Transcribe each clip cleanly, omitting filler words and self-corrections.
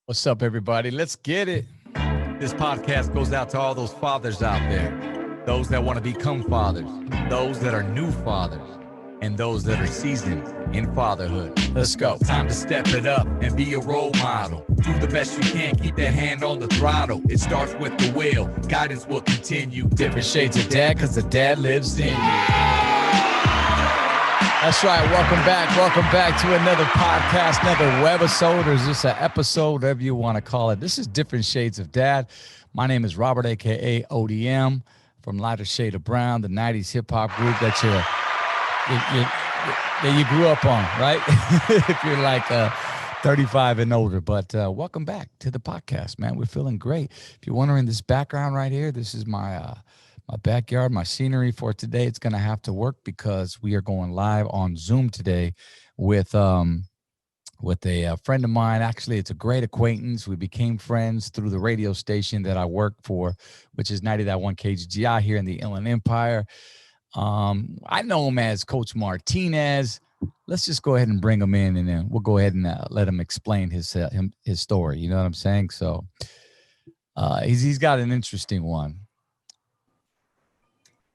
What's up, everybody? Let's get it. This podcast goes out to all those fathers out there, those that want to become fathers, those that are new fathers, and those that are seasoned in fatherhood. Let's go. Time to step it up and be a role model. Do the best you can. Keep that hand on the throttle. It starts with the will. Guidance will continue. Different shades of dad, because the dad lives in you. That's right. Welcome back. Welcome back to another podcast, another webisode, or is this an episode, whatever you want to call it. This is Different Shades of Dad. My name is Robert, a.k.a. ODM, from Lighter Shade of Brown, the 90s hip-hop group that you grew up on, right? If you're like 35 and older. But welcome back to the podcast, man. We're feeling great. If you're wondering, this background right here, this is my backyard, my scenery for today. It's going to have to work because we are going live on Zoom today with a friend of mine. Actually, it's a great acquaintance. We became friends through the radio station that I work for, which is 90.1 KGGI here in the Inland Empire. I know him as Coach Martinez. Let's just go ahead and bring him in, and then we'll go ahead and let him explain his story. You know what I'm saying? So he's got an interesting one.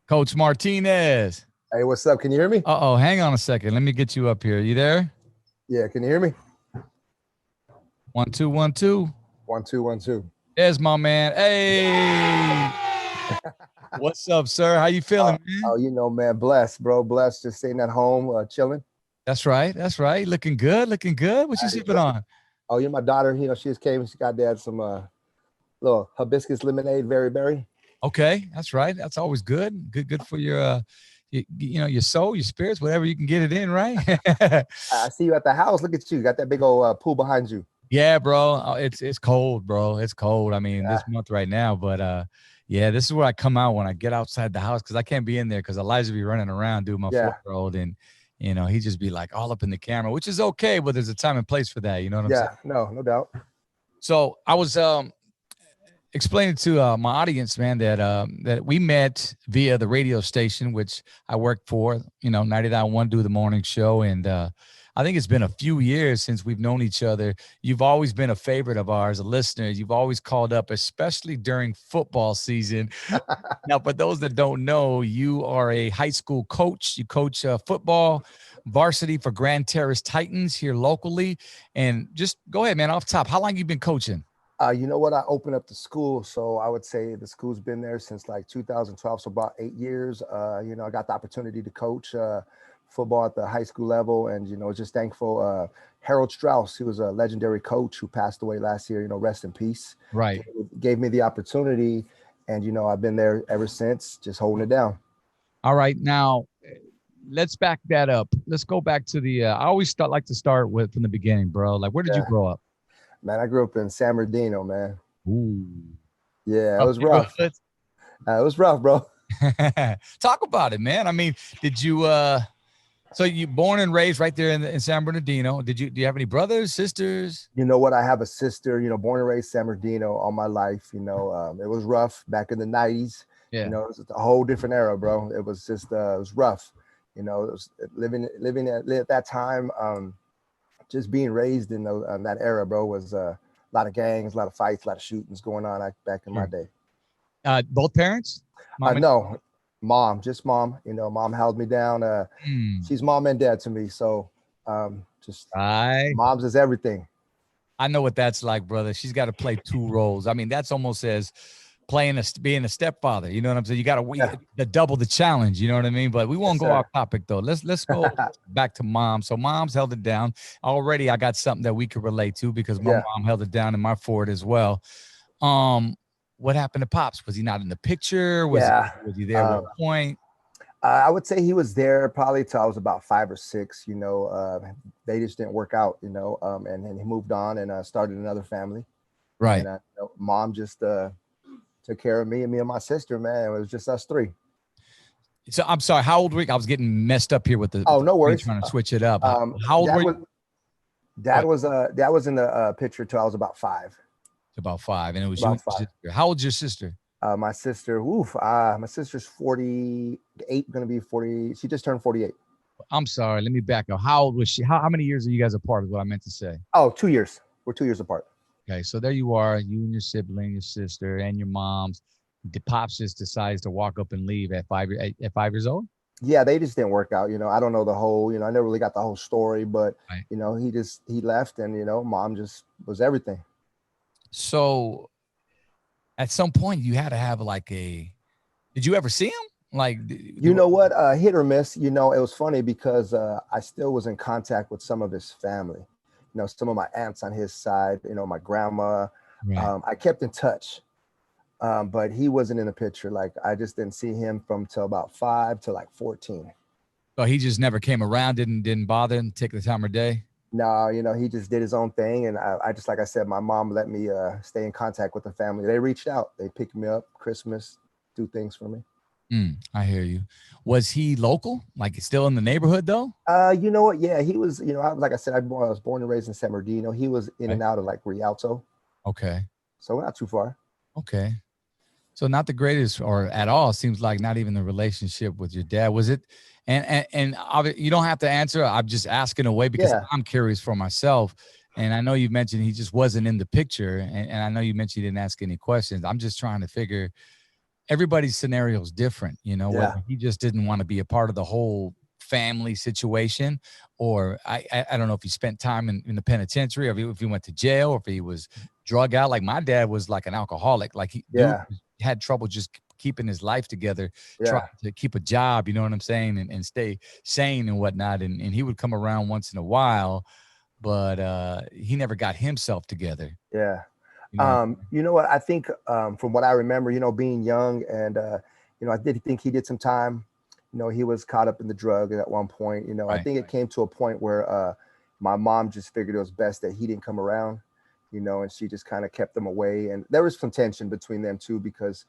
Coach Martinez. Hey, what's up? Can you hear me? Uh-oh, hang on a second. Let me get you up here. You there? Yeah, can you hear me? 1 2 1 2. 1 2 1 2. There's my man. Hey. What's up, sir? How you feeling, man? Oh, you know, man, blessed, bro. Blessed, just sitting at home, chilling. That's right. That's right. Looking good. Looking good. What you sipping on? Oh, yeah, my daughter, she just came and she got dad some little hibiscus lemonade, very berry. Okay, that's right. That's always good. Good for your your soul, your spirits, whatever you can get it in, right? I see you at the house. Look at you. Got that big old pool behind you. Yeah, bro. It's cold, bro. It's cold. I mean, this month right now, but yeah, this is where I come out when I get outside the house, because I can't be in there because Elijah be running around, dude, my 4-year-old, and he just be like all up in the camera, which is okay, but there's a time and place for that. You know what I'm saying? Yeah, no doubt. So I was explaining to my audience, man, that we met via the radio station, which I worked for, 90.1, do the morning show. And I think it's been a few years since we've known each other. You've always been a favorite of ours, a listener. You've always called up, especially during football season. Now, for those that don't know, you are a high school coach. You coach football varsity for Grand Terrace Titans here locally. And just go ahead, man, off top. How long have you been coaching? You know what? I opened up the school, so I would say the school's been there since like 2012, so about 8 years. I got the opportunity to coach football at the high school level, and just thankful. Harold Strauss, he was a legendary coach who passed away last year. Rest in peace. Right. Gave me the opportunity, and I've been there ever since, just holding it down. All right, now let's back that up. Let's go back to the. I always like to start from the beginning, bro. Like, where did you grow up? Man, I grew up in San Bernardino, man. Ooh. Yeah, it was rough. It was rough, bro. Talk about it, man. I mean, did you so you born and raised right there in San Bernardino. Do you have any brothers, sisters? You know what? I have a sister, born and raised San Bernardino all my life. It was rough back in the 90s. Yeah. It was a whole different era, bro. It was just it was rough. It was living at that time. Just being raised in that era, bro, was a lot of gangs, a lot of fights, a lot of shootings going on back in my day. Both parents? No, mom, just mom. Mom held me down. She's mom and dad to me. So mom's is everything. I know what that's like, brother. She's got to play two roles. I mean, that's almost as being a stepfather. You know what I'm saying? You got to double the challenge. You know what I mean? But we won't go off topic though. Let's go back to mom. So mom's held it down. Already I got something that we could relate to because my mom held it down in my Ford as well. What happened to Pops? Was he not in the picture? Was he there at one point? I would say he was there probably till I was about 5 or 6. They just didn't work out, and then he moved on and started another family. Right. And mom just took care of me and my sister, man. It was just us 3. So I'm sorry, how old were you? I was getting messed up here with the no worries. Trying to switch it up. How old were you? Dad was in the picture till I was about 5. About 5, and it was you and your sister. How old's your sister? My sister, my sister's 48, gonna be 40. She just turned 48. I'm sorry, let me back up. How old was she? How many years are you guys apart is what I meant to say. Oh, 2 years. We're 2 years apart. Okay, so there you are, you and your sibling, your sister, and your mom's. The pops just decides to walk up and leave at 5 years old. Yeah, they just didn't work out. I don't know the whole, I never really got the whole story, but Right. he left, and mom just was everything. So at some point, you had to have like a. Did you ever see him? Like, You know what? Hit or miss. It was funny because I still was in contact with some of his family. Some of my aunts on his side. My grandma. right. I kept in touch, but he wasn't in the picture. Like I just didn't see him from till about 5 to like 14. So he just never came around. Didn't bother and take the time of day. No, he just did his own thing, and I just like I said, my mom let me stay in contact with the family. They reached out. They picked me up Christmas, do things for me. I hear you. Was he local? Like still in the neighborhood though? You know what? Yeah, he was. Like I said, I was born and raised in San Bernardino. He was in Right. and out of like Rialto, Okay. so not too far. Okay. So not the greatest or at all. Seems like not even the relationship with your dad. Was it? And you don't have to answer. I'm just asking away because Yeah, I'm curious for myself. And I know you mentioned he just wasn't in the picture. And I know you mentioned you didn't ask any questions. I'm just trying to figure everybody's scenario is different, whether yeah, he just didn't want to be a part of the whole family situation, or I don't know if he spent time in the penitentiary, or if he went to jail, or if he was drug out. Like my dad was like an alcoholic. Like dude yeah, had trouble just keeping his life together, trying yeah, to keep a job, you know what I'm saying, and stay sane and whatnot. And he would come around once in a while, but he never got himself together. yeah. You know what You know what? I think from what I remember, being young, and I did think he did some time. He was caught up in the drug at one point. I Right. think it came to a point where my mom just figured it was best that he didn't come around. And she just kind of kept them away. And there was some tension between them too because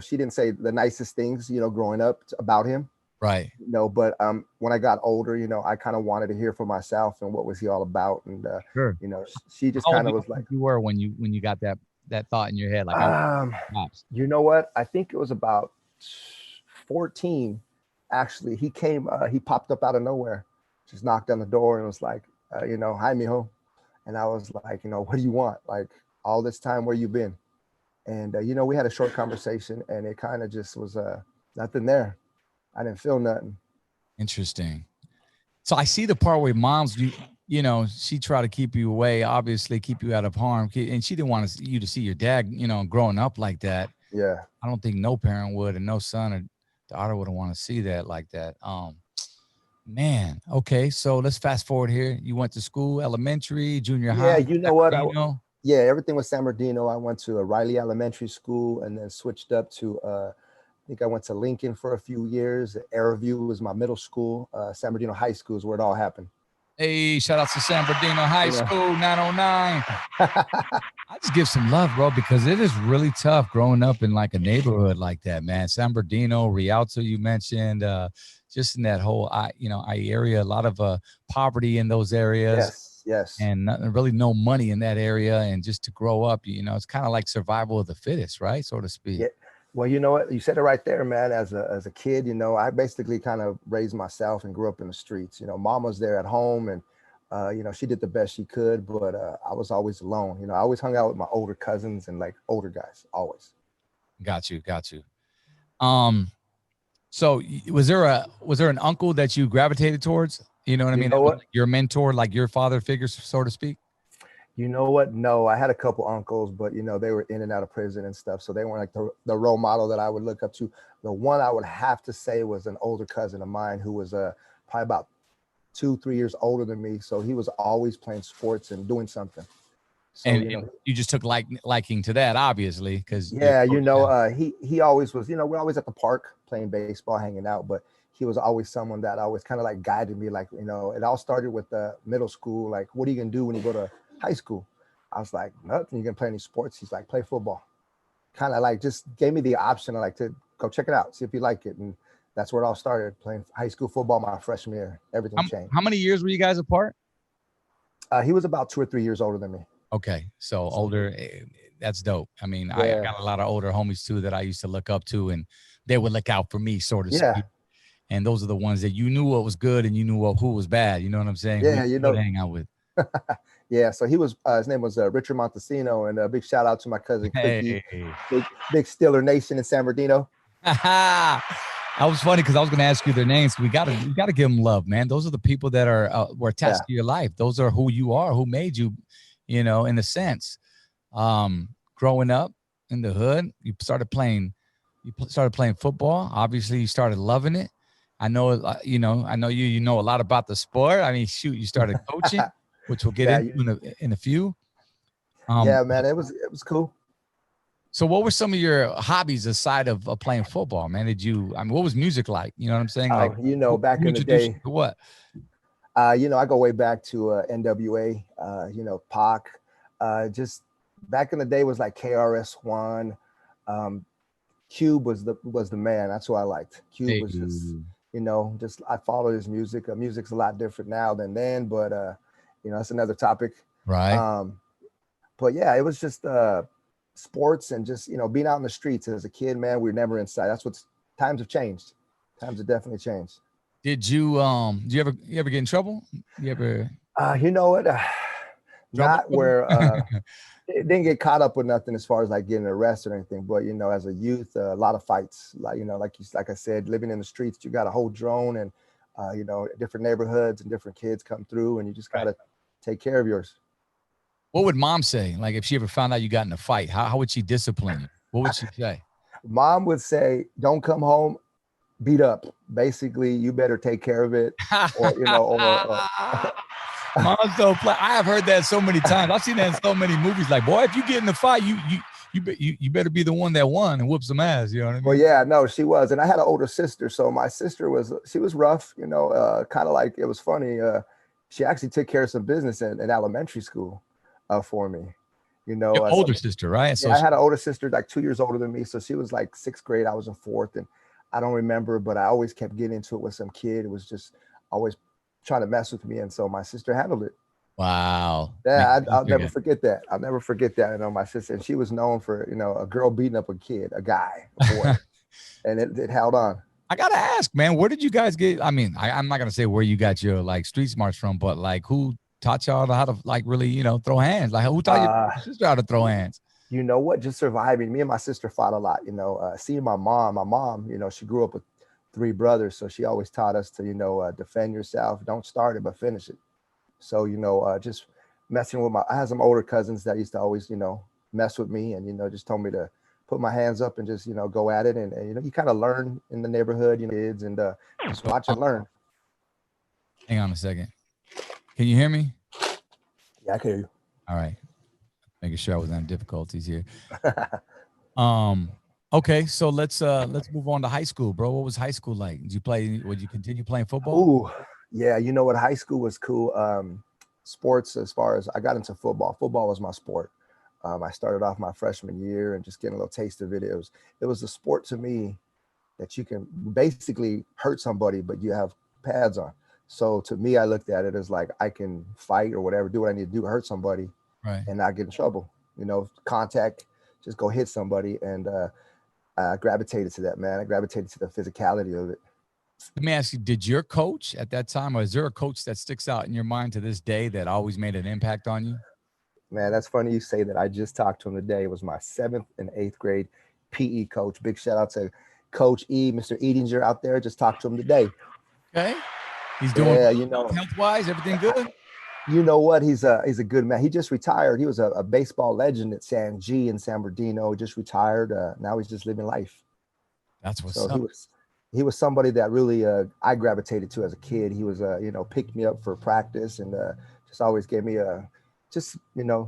she didn't say the nicest things growing up about him. Right. But when I got older, I kind of wanted to hear for myself and what was he all about. And Sure. she just How old kind do of you was like, think you were when you got that thought in your head? Like I want um, pops. you know what? I think it was about 14. Actually, he popped up out of nowhere, just knocked on the door and was like, hi, mijo. And I was like, what do you want? Like all this time, where you been? And, we had a short conversation and it kind of just was nothing there. I didn't feel nothing. Interesting. So I see the part where moms, she tried to keep you away, obviously keep you out of harm, and she didn't want you to see your dad, growing up like that. Yeah. I don't think no parent would, and no son or daughter would want to see that like that. Man. Okay, so let's fast forward here. You went to school, elementary, junior Yeah. high, You San know what? Yeah, everything was San Bernardino. I went to a Riley Elementary School and then switched up to, I think I went to Lincoln for a few years. Airview was my middle school. San Bernardino High School is where it all happened. Hey, shout out to San Bernardino High You know, School 909. I just give some love, bro, because it is really tough growing up in like a neighborhood like that, man. San Bernardino, Rialto, you mentioned, just in that whole, area, a lot of poverty in those areas, yes, yes. and really no money in that area. And just to grow up, it's kind of like survival of the fittest, right, so to speak. Yeah. Well, you know what? You said it right there, man. As a kid, I basically kind of raised myself and grew up in the streets. Mom was there at home, and she did the best she could, but I was always alone. I always hung out with my older cousins and like older guys, always. Got you, got you. Um, so was there an uncle that you gravitated towards? You know what I You mean? know That was what? like your mentor, like your father figure, so to speak. You know what? No, I had a couple uncles, but they were in and out of prison and stuff, so they weren't like the role model that I would look up to. The one I would have to say was an older cousin of mine who was probably about 2, 3 years older than me, so he was always playing sports and doing something. So And you just took liking to that, obviously, because you're yeah, close to him. he always was. We're always at the park playing baseball, hanging out, but he was always someone that always kind of like guided me. Like it all started with the middle school. Like, what are you gonna do when you go to high school? I was like, nothing. You gonna play any sports? He's like, play football. Kind of like just gave me the option of like to go check it out, see if you like it, and that's where it all started. Playing high school football my freshman year, everything changed. How many years were you guys apart? He was about 2 or 3 years older than me. Okay, so older. That's dope. I mean, I Yeah, got a lot of older homies too that I used to look up to, and they would look out for me, so to yeah, speak. And those are the ones that you knew what was good and you knew who was bad. You know what I'm saying? Who yeah. you could hang out with. Yeah, so he was his name was Richard Montesino, and a big shout out to my cousin Quickie, Hey. big Steeler Nation in San Bernardino. That was funny because I was going to ask you their names. We got to give them love, man. Those are the people that were attached Yeah, to your life. Those are who you are, who made you, in a sense. Growing up in the hood, you started playing football. Obviously, you started loving it. I know, I know you know a lot about the sport. I mean, shoot, you started coaching, which we'll get yeah, into in a few. yeah, man. It was cool. So what were some of your hobbies aside of playing football, man? What was music like? You know what I'm saying? Like, Oh, back who in the introduced you day, to what? I go way back to NWA, Pac. Just back in the day was like KRS-One. Um, Cube was the man. That's who I liked. Cube Hey, was just, just I follow his music. Music's a lot different now than then, but that's another topic. right. Um, but yeah, it was just sports and just being out in the streets as a kid, man. We were never inside. That's what's times have changed. Times have definitely changed. Do you ever get in trouble? You ever You know what? trouble? Not where it didn't get caught up with nothing as far as like getting arrested or anything. But as a youth, a lot of fights. Like I said, living in the streets, you got a whole drone, and different neighborhoods and different kids come through, and you just Right. gotta take care of yours. What would mom say? Like if she ever found out you got in a fight, how would she discipline you? What would she say? Mom would say, "Don't come home beat up. Basically, you better take care of it." Or Mom's so I have heard that so many times. I've seen that in so many movies. Like, boy, if you get in a fight, you better be the one that won and whoop some ass. You know what I well, mean? yeah, no, she was, and I had an older sister, so my sister was rough, kind of like it was funny. She actually took care of some business in elementary school for me. Your So older sister, right? So yeah, I had an older sister like 2 years older than me, so she was like sixth grade. I was in fourth, and I don't remember, but I always kept getting into it with some kid. It was just always trying to mess with me, and so my sister handled it. wow, man, Yeah, you I'll never figure. forget that. I'll never forget that. My sister, and she was known for a girl beating up a kid, a guy, a boy, and it held on. I gotta ask, man, where did you guys get? I mean, I'm not gonna say where you got your like street smarts from, but like who taught y'all how to like really, throw hands? Like who taught your Uh, sister how to throw hands? you know what? Just surviving. Me and my sister fought a lot. Seeing my mom, she grew up with three brothers, so she always taught us to, defend yourself. Don't start it, but finish it. So, just messing with I had some older cousins that used to always, mess with me and, just told me to put my hands up and just, go at it. And you kind of learn in the neighborhood, kids, and just watch and learn. Hang on a second. Can you hear me? Yeah, I can hear you. All right. Making sure I wasn't having difficulties here. Um, okay, so let's move on to high school, bro. What was high school like? Would you continue playing football? Ooh, yeah. You know what? High school was cool. Sports, as far as I got into football. Football was my sport. I started off my freshman year and just getting a little taste of it. It was a sport to me that you can basically hurt somebody, but you have pads on. So to me, I looked at it as like I can fight or whatever, do what I need to do, hurt somebody, Right. and not get in trouble. Contact, just go hit somebody, and I gravitated to that, man. I gravitated to the physicality of it. Let me ask you, did your coach at that time, or is there a coach that sticks out in your mind to this day that always made an impact on you? Man, that's funny you say that. I just talked to him today. It was my seventh and eighth grade PE coach. Big shout out to Coach E, Mr. Edinger out there. Just talked to him today. Okay. He's doing Yeah, health wise, everything good? you know what? He's a good man. He just retired. He was a baseball legend at San G in San Bernardino. Just retired. Now he's just living life. That's what's So he up. was he was somebody that really I gravitated to as a kid. He was picked me up for practice and just always gave me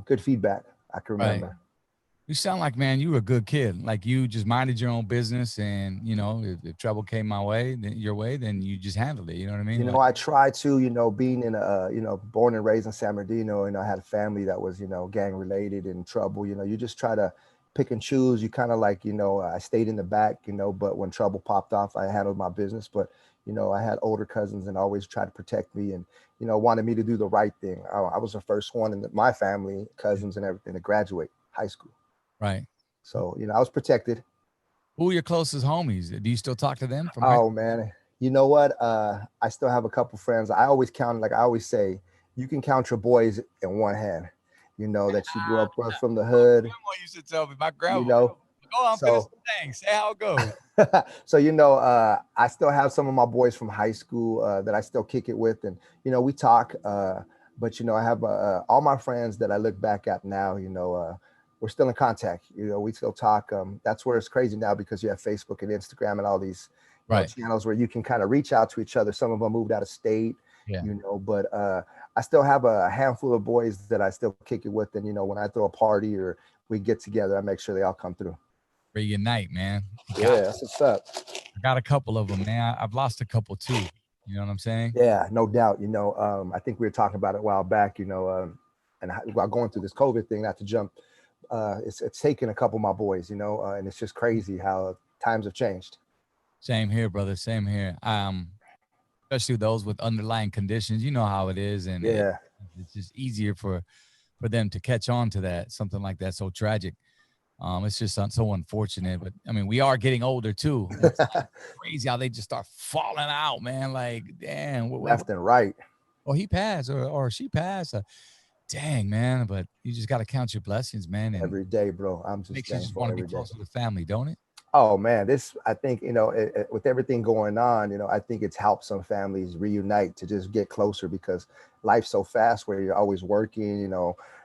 good feedback. I can Right. remember. You sound like, man, you were a good kid. Like you just minded your own business, and if trouble came your way, then you just handled it. You know what I mean? Like, I try to, being in born and raised in San Bernardino, I had a family that was, gang related and trouble. You just try to pick and choose. You kind of like, I stayed in the back, but when trouble popped off, I handled my business. But, I had older cousins and always tried to protect me and, wanted me to do the right thing. I was the first one in my family, cousins and everything, to graduate high school. right. So, I was protected. Who are your closest homies? Do you still talk to them from high Oh school? man, you know what? I still have a couple friends. I always count, like I always say, you can count your boys in one hand. You know that you grew up from the My hood. grandma used to tell me, my You grandma, know, go on, finish so the thing. Say how it goes. so I still have some of my boys from high school that I still kick it with, and we talk. But I have all my friends that I look back at now. We're still in contact. We still talk. That's where it's crazy now because you have Facebook and Instagram and all these Right. channels where you can kind of reach out to each other. Some of them moved out of state. Yeah. But I still have a handful of boys that I still kick it with, and when I throw a party or we get together, I make sure they all come through. Reunite, man. Yeah, that's what's up. I got a couple of them, man. I've lost a couple too. You know what I'm saying? Yeah, no doubt. I think we were talking about it a while back. And while going through this COVID thing, not to jump, it's taken a couple of my boys. And it's just crazy how times have changed. Same here, brother. Same here. Especially those with underlying conditions. You know how it is, and Yeah, it's just easier for them to catch on to that, something like that, so tragic. It's just so unfortunate, but I mean, we are getting older too. It's like crazy how they just start falling out, man. Like, damn, left and right. or he passed, or she passed. Dang, man. But you just got to count your blessings, man, and Every day, bro. I'm just makes you just thankful want to be every day. closer to family, don't it? Oh man, I think with everything going on, I think it's helped some families reunite to just get closer because life's so fast where you're always working,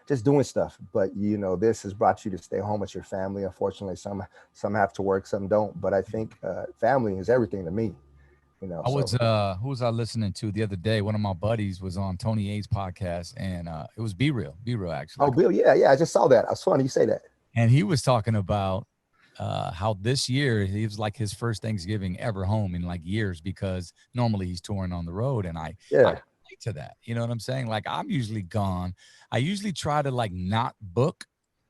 just doing stuff. But this has brought you to stay home with your family. Unfortunately, some have to work, some don't. But I think family is everything to me. I was who was I listening to the other day? One of my buddies was on Tony A's podcast, and it was Be Real actually. Oh, Bill, yeah, I just saw that. It's funny you say that. And he was talking about how this year it was like his first Thanksgiving ever home in like years because normally he's touring on the road, and I relate to that. You know what I'm saying? Like I'm usually gone. I usually try to like not book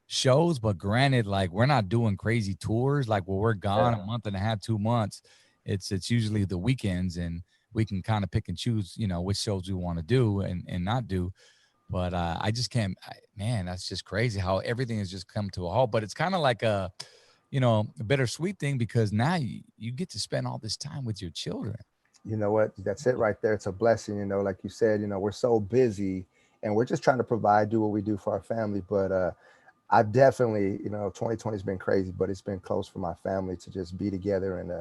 shows, but granted, like we're not doing crazy tours. Like when we're gone a month and a half, 2 months, it's usually the weekends, and we can kind of pick and choose, which shows we want to do and not do. But I just can't, man, that's just crazy how everything has just come to a halt. But it's kind of like a bittersweet thing because now you get to spend all this time with your children. You know what? That's it right there. It's a blessing, like you said, we're so busy and we're just trying to do what we do for our family. But I've definitely, 2020 has been crazy, but it's been close for my family to just be together and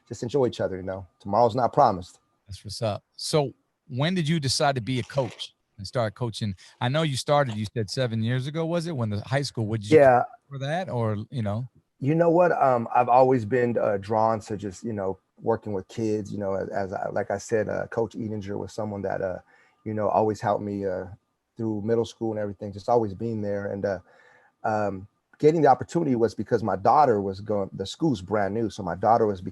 just enjoy each other. Tomorrow's not promised. That's what's up. So when did you decide to be a coach and start coaching? I know you started, you said 7 years ago, was it when the high school, would you for that or, You know what? I've always been drawn to just, working with kids, like I said, Coach Edinger was someone that, always helped me through middle school and everything, just always being there. And getting the opportunity was because my daughter was the school's brand new. So my daughter was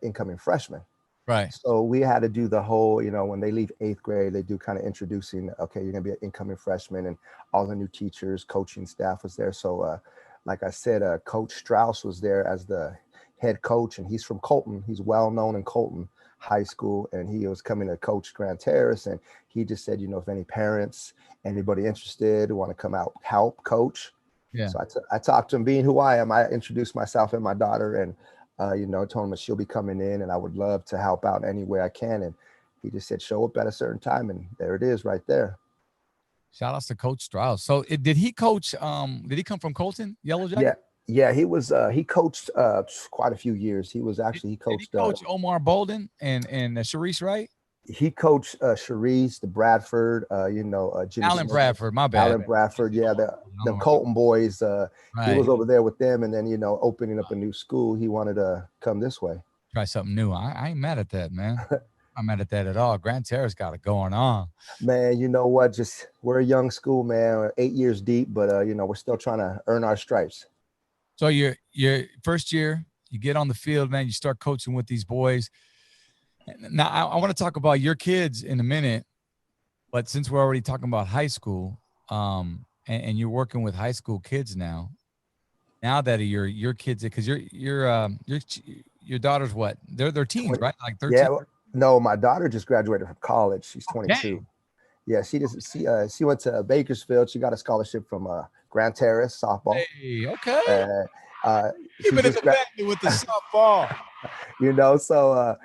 incoming freshman. Right. So we had to do the whole, when they leave 8th grade, they do kind of introducing, okay, you're going to be an incoming freshman, and all the new teachers, coaching staff was there. So like I said, Coach Strauss was there as the head coach, and he's from Colton. He's well known in Colton High School, and he was coming to coach Grand Terrace. And he just said, if any parents, anybody interested, want to come out, help coach. Yeah. So I talked to him, being who I am. I introduced myself and my daughter, and told him that she'll be coming in, and I would love to help out any way I can. And he just said, show up at a certain time, and there it is, right there. Shout outs to Coach Strauss. So did he coach? Did he come from Colton, Yellow Jacket? Yeah. He was. He coached quite a few years. He was actually he coached. Did he coach Omar Bolden and Sharice, right? He coached Sharice, the Bradford. Jimmy Alan Smith, Bradford. My bad. Alan Bradford. Yeah, the Colton boys. Right. He was over there with them, and then opening up a new school. He wanted to come this way. Try something new. I ain't mad at that, man. I'm mad at that at all. Grand Terrace got it going on. Man, you know what? Just we're a young school, man. We're 8 years deep, but we're still trying to earn our stripes. So your first year, you get on the field, man. You start coaching with these boys. Now I want to talk about your kids in a minute, but since we're already talking about high school, and you're working with high school kids now that your kids, because your daughter's what? They're teens, right? Like 13. Yeah. No, my daughter just graduated from college. She's 22. Dang. Yeah, she went to Bakersfield. She got a scholarship from Grand Terrace softball. Hey, okay. Uh, Keep she it in just the family with the softball. so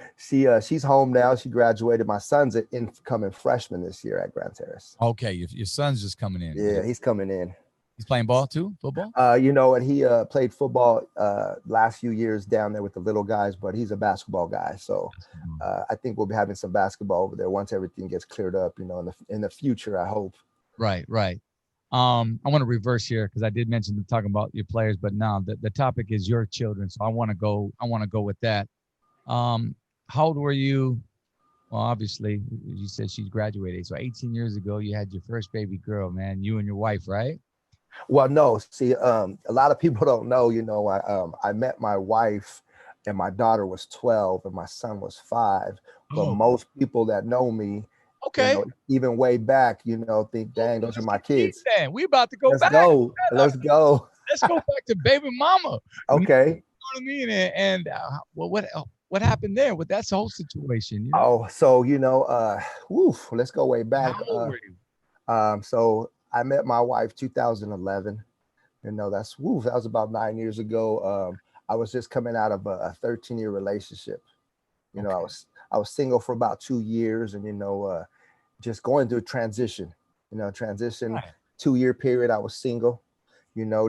she's home now. She graduated. My son's an incoming freshman this year at Grand Terrace. Okay, your son's just coming in. Yeah, he's coming in. He's playing ball too, football. And he played football last few years down there with the little guys, but he's a basketball guy. So I think we'll be having some basketball over there once everything gets cleared up. In the future, I hope. Right, right. I want to reverse here because I did mention talking about your players, but now the topic is your children. So I want to go with that. How old were you? Well, obviously, you said she graduated. So 18 years ago, you had your first baby girl, man. You and your wife, right? Well, no, see, a lot of people don't know. I met my wife, and my daughter was 12, and my son was 5. But Oh, most people that know me, okay. even way back, think, Well, dang, those are let's my get deep kids. then. We about to go Let's back. go. Let's go. Let's go back to baby mama. You know Okay. what I mean? And what happened there with that whole situation? Oh, so let's go way back. How old were you? So I met my wife 2011. That was about 9 years ago. I was just coming out of a 13-year relationship. Okay. I was single for about 2 years, and just going through a transition. Right. 2-year period. I was single.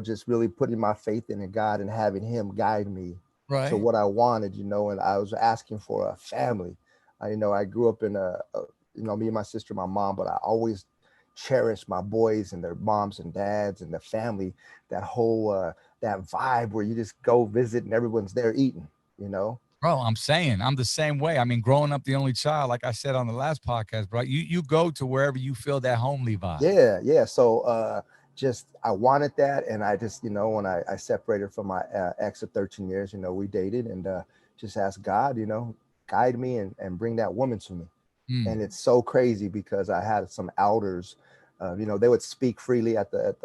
Just really putting my faith in God and having Him guide me to Right. what I wanted. And I was asking for a family. I grew up in me and my sister, my mom, but I always cherished my boys and their moms and dads and the family. That whole that vibe where you just go visit and everyone's there eating. Bro, I'm saying I'm the same way. I mean, growing up the only child, like I said on the last podcast, bro, you go to wherever you feel that homely vibe. Yeah. So just I wanted that, and I just when I separated from my ex of 13 years, we dated, and just asked God, guide me and bring that woman to me. Mm. And it's so crazy because I had some elders, they would speak freely at the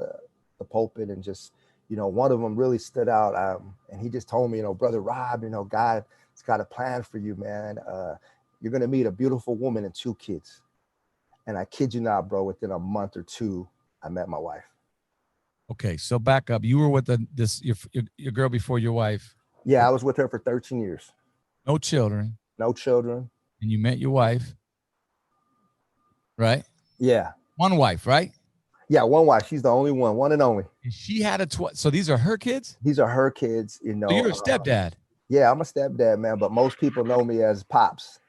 pulpit, and just one of them really stood out, and he just told me, brother Rob, God's got a plan for you, man. You're gonna meet a beautiful woman and 2 kids. And I kid you not, bro, within a month or 2, I met my wife. Okay, so back up. You were with your girl before your wife. Yeah, I was with her for 13 years. No children, No children. and you met your wife, right? Yeah. One wife, right? Yeah, one wife. She's the only one and only. And she had so these are her kids? These are her kids, So you're a stepdad. Yeah, I'm a stepdad, man, but most people know me as Pops,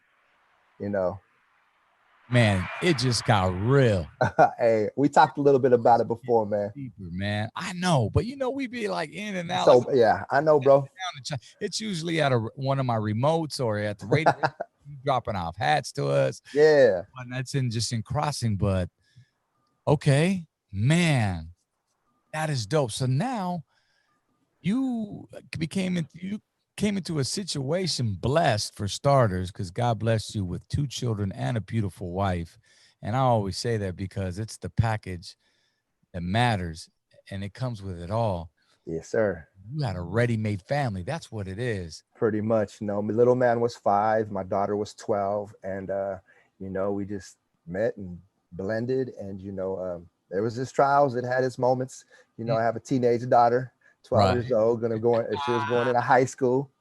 Man, it just got real. Hey, we talked a little bit about it before, man. Deeper, man. I know, but we be like in and out. So like, yeah, I know, bro. it's usually at one of my remotes or at the radio, dropping off hats to us. Yeah. And that's in crossing, but okay, man, that is dope. So now you came into a situation blessed, for starters, because God blessed you with 2 children and a beautiful wife. And I always say that because it's the package that matters, and it comes with it all. Yes, sir. You had a ready-made family. That's what it is. Pretty much. My little man was 5, my daughter was 12, and we just met and blended, and there was his trials, it had its moments. I have a teenage daughter, 12 years old, she was going into high school,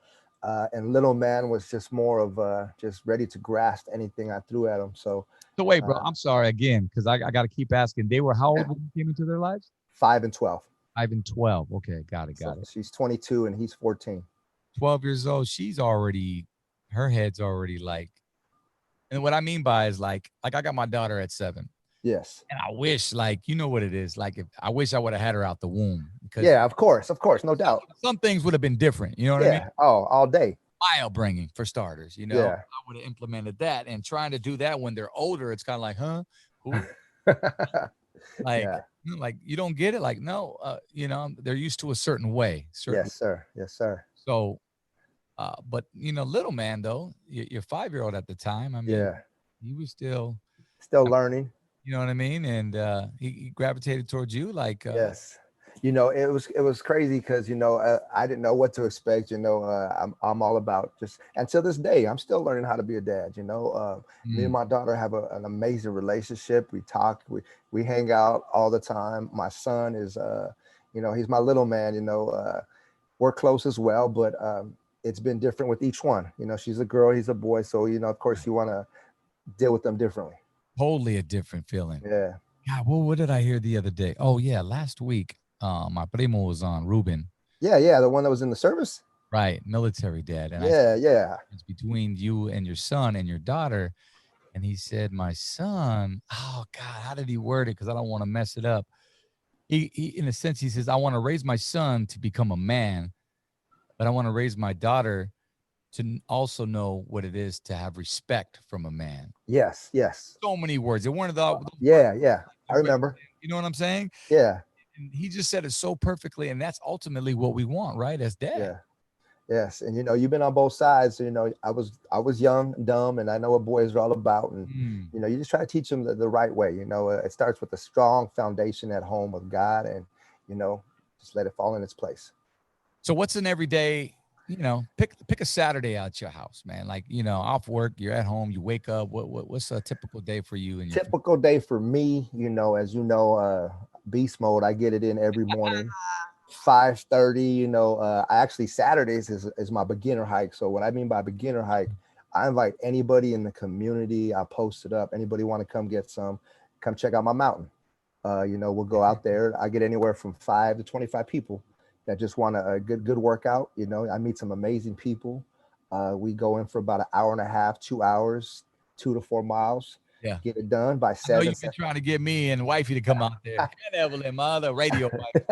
and little man was just more of just ready to grasp anything I threw at him. So wait, bro, I'm sorry again, because I got to keep asking. They were how old when you came into their lives? 5 and 12. 5 and 12. Okay, got it. She's 22 and he's 14. 12 years old. Her head's already like, and what I mean by is like I got my daughter at 7. Yes. And I wish, like, you know what it is. Like, I wish I would have had her out the womb. Because yeah, of course, no doubt. Some things would have been different. You know what I mean? Oh, all day. My upbringing, for starters. Yeah. I would have implemented that, and trying to do that when they're older, it's kind of like, huh? Like you don't get it. Like, no, they're used to a certain way. Yes, sir. So, but little man though, your 5-year-old at the time. I mean, he was still learning. You know what I mean? And he gravitated towards you, like yes. It was crazy because I didn't know what to expect. I'm all about just, and to this day I'm still learning how to be a dad. Me and my daughter have an amazing relationship. We talk, we hang out all the time. My son is he's my little man. we're close as well, but it's been different with each one. You know, she's a girl, he's a boy, so you know, of course, you want to deal with them differently. Totally a different feeling. Yeah. God, what did I hear the other day? Oh yeah, last week, my primo was on Ruben, Yeah, yeah, the one that was in the service. right, military dad, and I said, Yeah, yeah. it's between you and your son and your daughter, and he said, my son. Oh God, how did he word it? Because I don't want to mess it up. He, in a sense, he says, I want to raise my son to become a man, but I want to raise my daughter to also know what it is to have respect from a man. Yes, yes. So many words. It weren't those words, Yeah, yeah. I but remember. you know what I'm saying? Yeah, And he just said it so perfectly, and that's ultimately what we want, right? As dad. yeah. Yes, and you know, you've been on both sides. So, you know, I was young, dumb, and I know what boys are all about. And Mm. you know, you just try to teach them the right way. You know, it starts with a strong foundation at home of God, and you know, just let it fall in its place. So what's an everyday, pick a Saturday out your house, man. Like, off work, you're at home, you wake up. What's a typical day for you and your family? Typical day for me, you know, as you know, beast mode. I get it in every morning, 5:30. You know, I actually Saturdays is my beginner hike. So what I mean by beginner hike, I invite anybody in the community. I post it up. Anybody want to come get some, come check out my mountain. You know, we'll go out there. I get anywhere from 5 to 25 people that just want a good workout. You know, I meet some amazing people. We go in for about an hour and a half, 2 hours, 2 to 4 miles. Yeah. Get it done by I know seven. you've been trying to get me and wifey to come out there. And Evelyn, my other radio wife.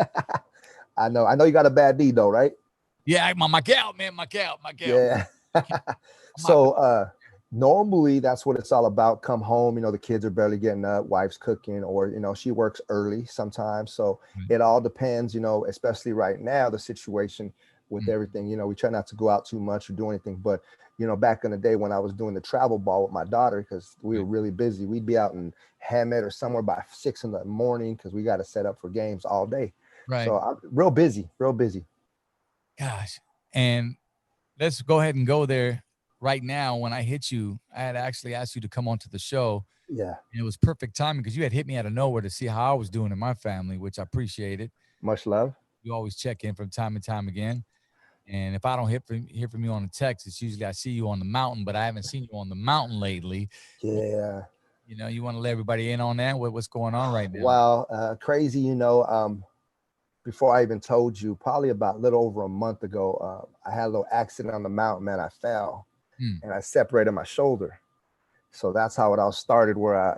I know. I know you got a bad knee though, right? Yeah, my cow, man, my cow. Yeah. I'm out. So normally that's what it's all about. Come home, you know, the kids are barely getting up, wife's cooking, or you know, she works early sometimes. So it all depends, you know, especially right now, the situation with Mm. everything. You know, we try not to go out too much or do anything. But you know, back in the day when I was doing the travel ball with my daughter, because we were really busy, we'd be out in Hammett or somewhere by 6 in the morning because we got to set up for games all day. Right. So I'm real busy, real busy. Gosh. And let's go ahead and go there right now. When I hit you, I had actually asked you to come onto the show. Yeah. And it was perfect timing because you had hit me out of nowhere to see how I was doing in my family, which I appreciated. Much love. You always check in from time to time again. And if I don't hear from you on the text, it's usually I see you on the mountain, but I haven't seen you on the mountain lately. Yeah. You want to let everybody in on that? What's going on right now? Wow. Crazy, you know. Before I even told you, probably about a little over a month ago, I had a little accident on the mountain, man. I fell Hmm. and I separated my shoulder. So that's how it all started. Where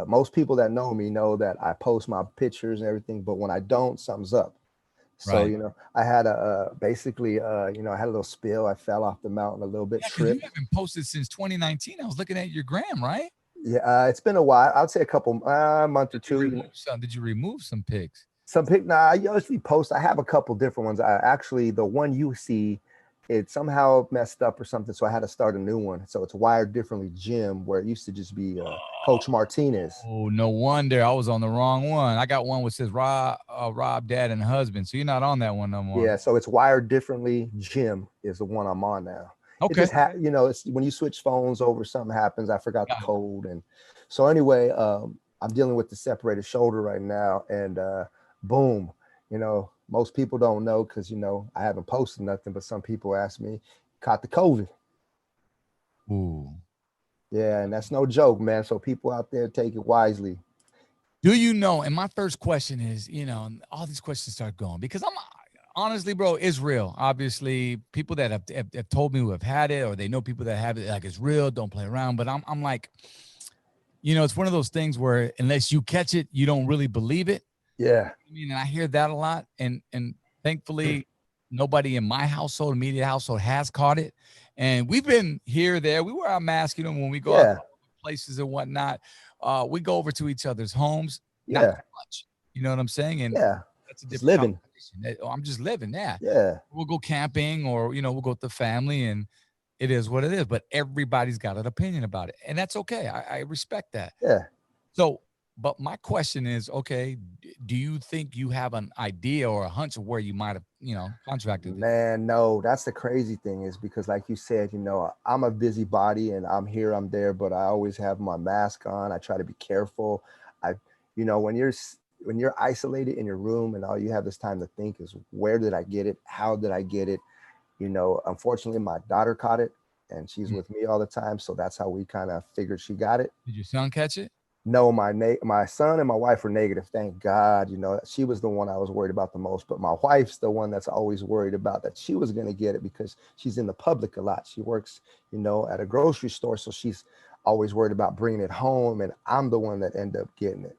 most people that know me know that I post my pictures and everything, but when I don't, something's up. So Right. you know, I had basically, I had a little spill. I fell off the mountain a little bit, Yeah, because you tripped. haven't posted since 2019. I was looking at your gram, right? Yeah, it's been a while. I'd say a couple month or Did you two. You know, remove some? Did you remove some pics? some pic. Nah, I usually post. I have a couple different ones. I actually the one you see, it somehow messed up or something, so I had to start a new one. So it's wired differently, Jim, where it used to just be Coach Martinez. Oh, no wonder I was on the wrong one. I got one which says Rob, dad, and husband. So you're not on that one no more. Yeah, so it's wired differently. Jim is the one I'm on now. It Okay. just it's when you switch phones over, something happens. I forgot the Got it. code, and so anyway, I'm dealing with the separated shoulder right now, and boom, most people don't know because I haven't posted nothing, but some people ask me, caught the COVID. Ooh. Yeah, and that's no joke, man. So people out there take it wisely. Do you know? And my first question is, all these questions start going because I'm honestly, bro, it's real. Obviously, people that have told me who have had it or they know people that have it, like it's real. Don't play around. But I'm like, it's one of those things where unless you catch it, you don't really believe it. Yeah, And I hear that a lot. And thankfully, nobody in my household, immediate household, has caught it. And we've been here, there. We wear our mask, when we go out yeah, to places and whatnot. We go over to each other's homes, not yeah, too much. You know what I'm saying? And yeah. that's a Just different living. conversation. I'm just living, yeah. Yeah, We'll go camping or, we'll go with the family and it is what it is. But everybody's got an opinion about it. And that's okay. I respect that. yeah. So, but my question is, okay, do you think you have an idea or a hunch of where you might have, contracted it? Man, no, that's the crazy thing is because, like you said, I'm a busybody and I'm here, I'm there, but I always have my mask on. I try to be careful. I, when you're when you're isolated in your room and all you have this time to think is, where did I get it? How did I get it? Unfortunately, my daughter caught it, and she's Mm. with me all the time. So that's how we kind of figured she got it. Did your son catch it? No, my son and my wife were negative. Thank God. She was the one I was worried about the most. But my wife's the one that's always worried about that she was going to get it, because she's in the public a lot. She works, at a grocery store, so she's always worried about bringing it home, and I'm the one that ended up getting it.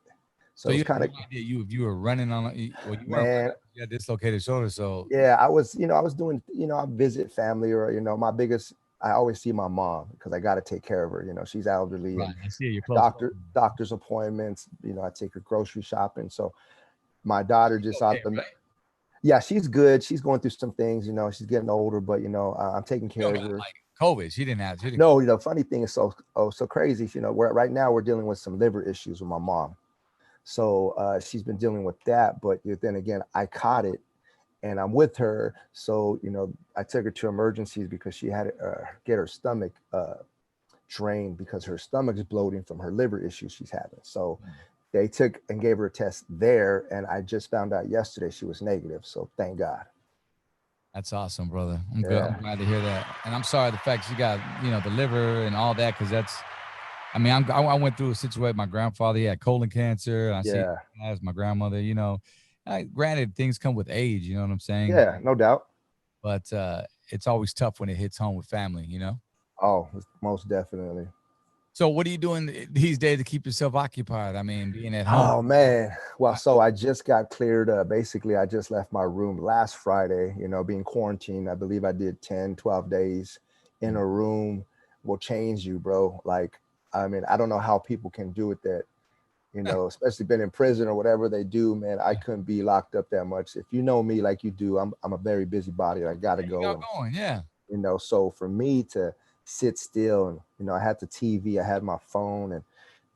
So So it's you had kind no of, idea you were running on well, you weren't man. running, you had dislocated shoulder, so Yeah, I was doing, I visit family, or, my biggest, I always see my mom because I got to take care of her. She's elderly, and right. I see it. You're close. doctor's appointments, I take her grocery shopping. So my daughter She's just okay, out the, right? yeah, she's good. She's going through some things, she's getting older, but, I'm taking You care don't of got her. like COVID. She didn't. No, funny thing is so crazy. Right now we're dealing with some liver issues with my mom. So she's been dealing with that. But then again, I caught it, and I'm with her. So, I took her to emergencies because she had to get her stomach drained, because her stomach's bloating from her liver issues she's having. So they took and gave her a test there. And I just found out yesterday she was negative. So thank God. That's awesome, brother. I'm good. Yeah. I'm glad to hear that. And I'm sorry the fact you got, the liver and all that, because that's, I mean, I went through a situation. My grandfather, he had colon cancer. I see Yeah. as my grandmother, granted things come with age, you know what I'm saying? Yeah. No doubt. But it's always tough when it hits home with family. Oh, most definitely. So what are you doing these days to keep yourself occupied? I mean, being at home. Oh man. Well, so I just got cleared. Basically, I just left my room last Friday, being quarantined. I believe I did 10, 12 days in a room. Will change you, bro. Like, I mean, I don't know how people can do it, that, especially been in prison or whatever they do, man. I couldn't be locked up that much. If you know me like you do, I'm a very busybody. I gotta There you go. got going, yeah. So for me to sit still, and, I had the TV, I had my phone, and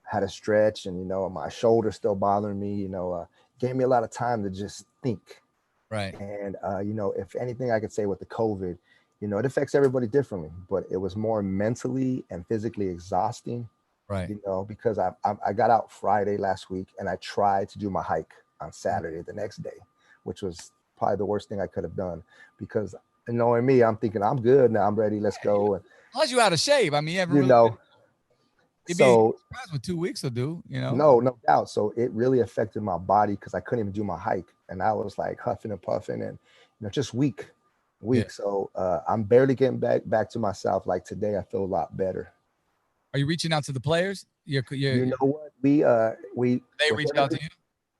had a stretch, and, my shoulder still bothering me, gave me a lot of time to just think. Right. And, if anything I could say with the COVID, it affects everybody differently, but it was more mentally and physically exhausting, Right. because I got out Friday last week, and I tried to do my hike on Saturday, the next day, which was probably the worst thing I could have done, because knowing me, I'm thinking I'm good now, I'm ready, let's go. And, Plus you out of shape. I mean, you haven't you really been, know, you'd be so surprised what 2 weeks will do. no doubt. So it really affected my body, because I couldn't even do my hike, and I was like huffing and puffing, and, just weak. Yeah. So I'm barely getting back to myself. Like today, I feel a lot better. Are you reaching out to the players? You know what? We They with reach out to you?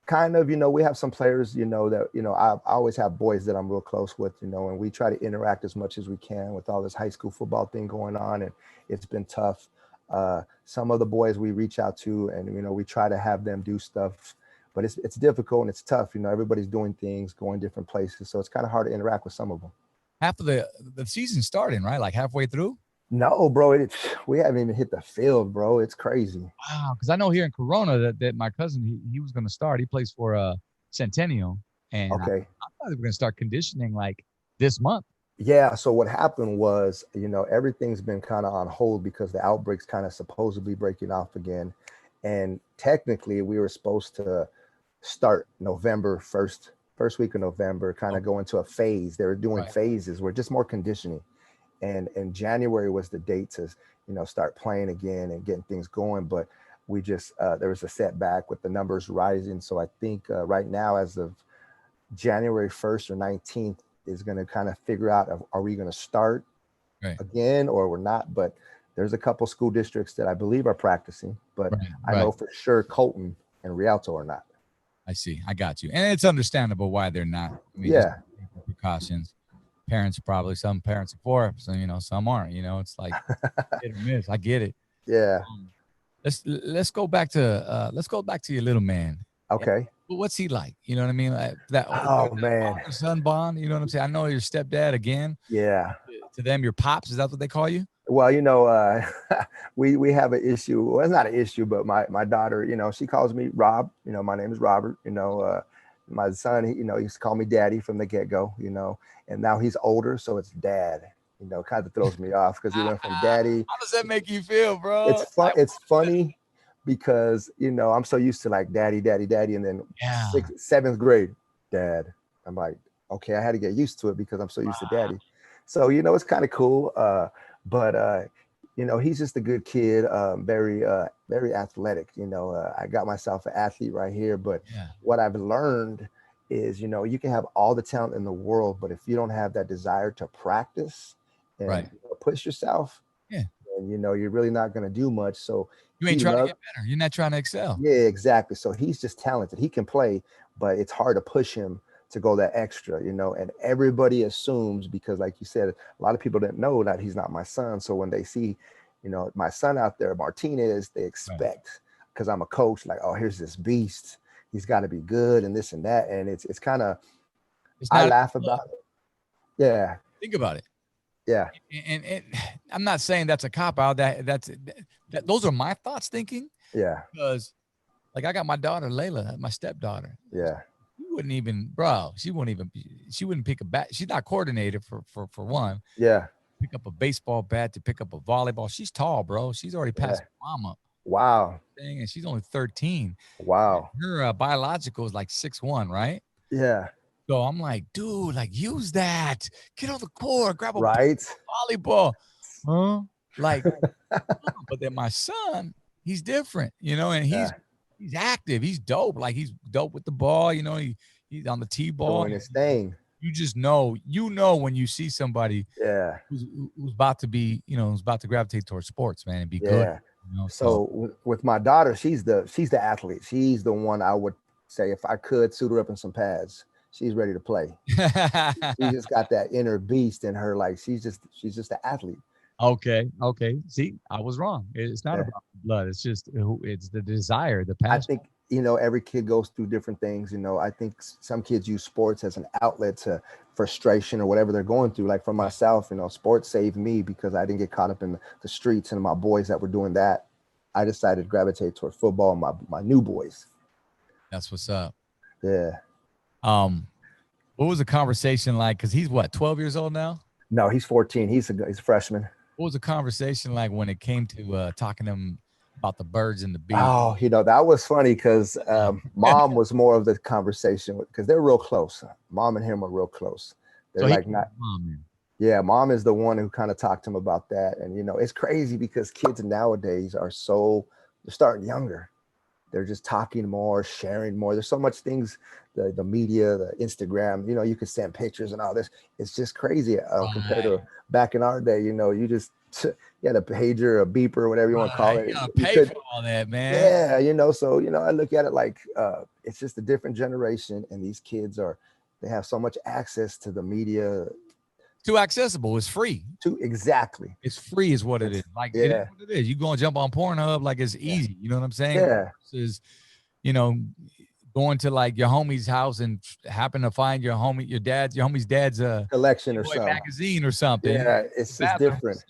kind of, we have some players, that, I always have boys that I'm real close with, and we try to interact as much as we can with all this high school football thing going on, and it's been tough. Some of the boys we reach out to, and, we try to have them do stuff, but it's difficult and it's tough. Everybody's doing things, going different places, so it's kind of hard to interact with some of them. Half of the season starting, right? Like halfway through? No, bro, we haven't even hit the field, bro. It's crazy. Wow, because I know here in Corona that my cousin he was going to start. He plays for Centennial, and I Okay. thought they were going to start conditioning like this month. Yeah. So what happened was, everything's been kind of on hold because the outbreak's kind of supposedly breaking off again. And technically we were supposed to start November 1st, first week of November, kind of go into a phase. They were doing Right. phases where just more conditioning. And January was the date to, start playing again and getting things going. But we just, there was a setback with the numbers rising. So I think right now, as of January 1st or 19th, is going to kind of figure out, are we going to start Right. again or we're not. But there's a couple school districts that I believe are practicing, but Right. I know for sure Colton and Rialto are not. I see. I got you, and it's understandable why they're not. I mean, Yeah. just precautions. Parents probably, some parents are for it, so some aren't. It's like hit or miss. I get it. Yeah. Let's go back to your little man. Okay. What's he like? You know what I mean? Like that Oh man. father-son bond. You know what I'm saying? I know your stepdad again. Yeah. To them, your pops. Is that what they call you? Well, we have an issue. Well, it's not an issue, but my daughter, she calls me Rob. My name is Robert. My son, he used to call me Daddy from the get go. And now he's older, so it's Dad. Kind of throws me off because he went from Daddy. How does that make you feel, bro? It's fun. It's funny, because, I'm so used to like daddy, daddy, daddy. And then Yeah. seventh grade, dad. I'm like, okay, I had to get used to it because I'm so used to daddy. So, it's kind of cool. But he's just a good kid, very athletic. I got myself an athlete right here. But Yeah. what I've learned is, you can have all the talent in the world, but if you don't have that desire to practice and Right. push yourself, Yeah. and you're really not going to do much. So You he ain't trying to loved, get better. You're not trying to excel. yeah, exactly. So he's just talented. He can play, but it's hard to push him to go that extra, and everybody assumes, because like you said, a lot of people didn't know that he's not my son. So when they see, my son out there, Martinez, they Right. expect, because I'm a coach, like, oh, here's this beast. He's got to be good and this and that. And it's kind of, It's I not. laugh Look, about it. Yeah. think about it. Yeah. And I'm not saying that's a cop out. That those are my thoughts thinking, Yeah. because like I got my daughter Layla, my stepdaughter. Yeah. She wouldn't even, bro. She wouldn't pick a bat. She's not coordinated for one. Yeah. Pick up a baseball bat to pick up a volleyball. She's tall, bro. She's already Yeah. past mama Wow. thing, and she's only 13. Wow. Her biological is like 6'1", right? Yeah. So I'm like, dude, like use that. Get on the court, grab a Right. volleyball. Huh? Like, but then my son, he's different, and Yeah. he's active. He's dope. Like he's dope with the ball. He's on the T-ball. Doing his thing. You just know, when you see somebody Yeah. who's about to be, who's about to gravitate towards sports, man, and be good. Yeah. So So with my daughter, she's the athlete. She's the one I would say, if I could suit her up in some pads, she's ready to play. She just got that inner beast in her. Like she's just an athlete. okay. See, I was wrong. It's not Yeah. about the blood. It's just it's the desire, the I passion. think, every kid goes through different things. I think some kids use sports as an outlet to frustration or whatever they're going through. Like for myself, sports saved me because I didn't get caught up in the streets and my boys that were doing that. I decided to gravitate toward football and my new boys. That's what's up. Yeah. What was the conversation like? Because he's what, 12 years old now? No, he's 14. He's a freshman. What was the conversation like when it came to talking to him about the birds and the bees? Oh, that was funny because mom was more of the conversation because they're real close. Mom and him are real close. They're So like not. mom. Yeah, mom is the one who kind of talked to him about that. And, it's crazy because kids nowadays they're starting younger. They're just talking more, sharing more. There's so much things, the media, the Instagram, you can send pictures and all this. It's just crazy compared to back in our day, you just, you had a pager, a beeper, whatever you want to call it. You gotta pay for all that, man. Yeah, so, I look at it like it's just a different generation. And these kids they have so much access to the media. Too accessible. It's free. Exactly. It's free is what it is. Like, it is what it is. You go and jump on Pornhub like it's easy. You know what I'm saying? Yeah. Versus, going to like your homie's house and happen to find your homie's dad's collection or something, magazine or something. Yeah, it's just different.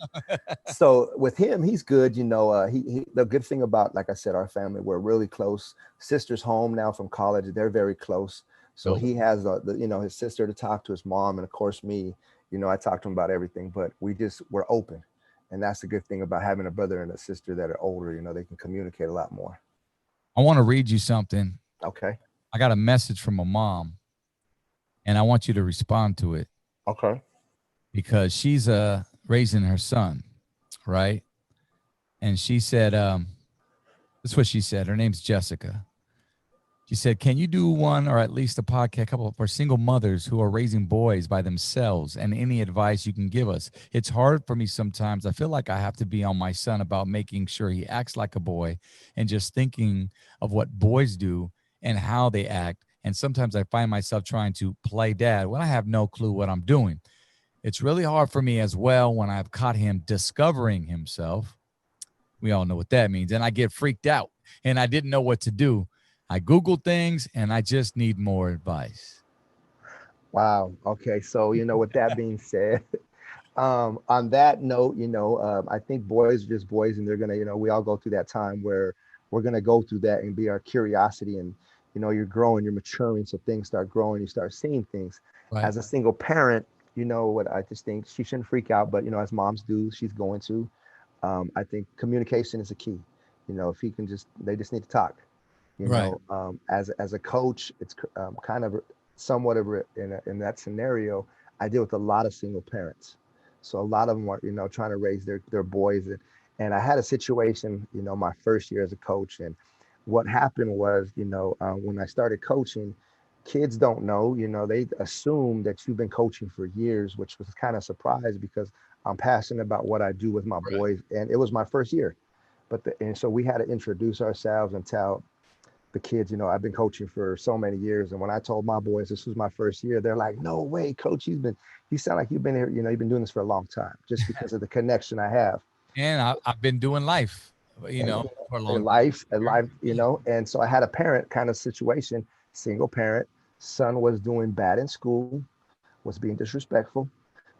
So with him, he's good. He the good thing about, like I said, our family, we're really close. Sister's home now from college. They're very close. So he has his sister to talk to, his mom, and of course me. I talk to him about everything, but we're open. And that's the good thing about having a brother and a sister that are older. They can communicate a lot more. I want to read you something. Okay. I got a message from a mom, and I want you to respond to it. Okay. Because she's raising her son, right? And she said, that's what she said. Her name's Jessica. She said, can you do one or at least a podcast couple for single mothers who are raising boys by themselves, and any advice you can give us? It's hard for me sometimes. I feel like I have to be on my son about making sure he acts like a boy, and just thinking of what boys do and how they act. And sometimes I find myself trying to play dad when I have no clue what I'm doing. It's really hard for me as well when I've caught him discovering himself. We all know what that means. And I get freaked out and I didn't know what to do. I Googled things and I just need more advice. Wow. Okay. So, with that being said, on that note, I think boys are just boys, and they're going to, we all go through that time where we're going to go through that and be our curiosity, and, you're growing, you're maturing. So things start growing, you start seeing things. Right. As a single parent, what I just think, she shouldn't freak out, but, as moms do, she's going to. I think communication is a key. if he can they just need to talk. Right. As a coach, it's kind of somewhat of in that scenario. I deal with a lot of single parents, so a lot of them are trying to raise their boys, and I had a situation my first year as a coach, and what happened was when I started coaching, kids don't know, they assume that you've been coaching for years, which was kind of surprised because I'm passionate about what I do with my Right. boys, and it was my first year. And so we had to introduce ourselves and tell the kids, I've been coaching for so many years. And when I told my boys this was my first year, they're like, no way, coach, you sound like you've been here, you've been doing this for a long time, just because of the connection I have. And I've been doing life, And for a in long time. life, and so I had a parent kind of situation, single parent, son was doing bad in school, was being disrespectful.